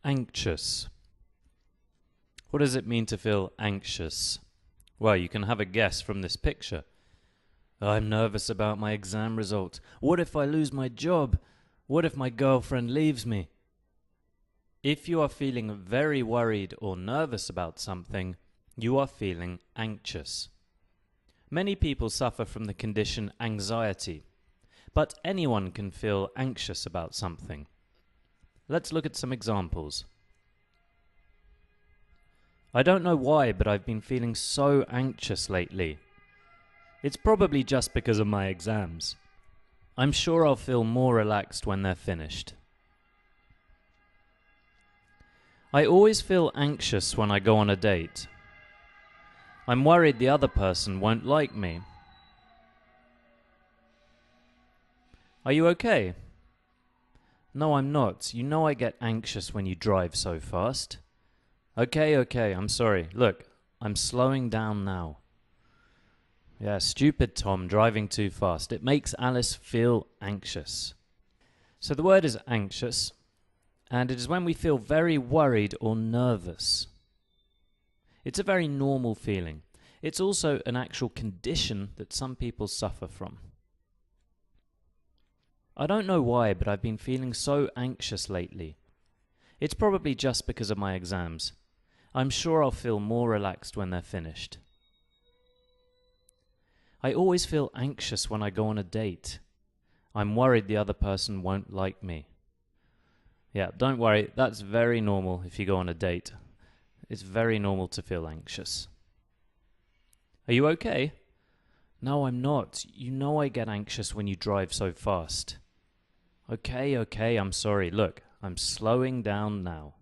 Anxious. What does it mean to feel anxious? Well, you can have a guess from this picture. I'm nervous about my exam result. What if I lose my job? What if my girlfriend leaves me? If you are feeling very worried or nervous about something, you are feeling anxious. Many people suffer from the condition anxiety, but anyone can feel anxious about something. Let's look at some examples. I don't know why, but I've been feeling so anxious lately. It's probably just because of my exams. I'm sure I'll feel more relaxed when they're finished. I always feel anxious when I go on a date. I'm worried the other person won't like me. Are you okay? No, I'm not. You know I get anxious when you drive so fast. Okay, I'm sorry. Look, I'm slowing down now. Yeah, stupid Tom driving too fast. It makes Alice feel anxious. So the word is anxious, and it is when we feel very worried or nervous. It's a very normal feeling. It's also an actual condition that some people suffer from. I don't know why, but I've been feeling so anxious lately. It's probably just because of my exams. I'm sure I'll feel more relaxed when they're finished. I always feel anxious when I go on a date. I'm worried the other person won't like me. Yeah, don't worry, that's very normal if you go on a date. It's very normal to feel anxious. Are you okay? No, I'm not. You know I get anxious when you drive so fast. Okay, I'm sorry. Look, I'm slowing down now.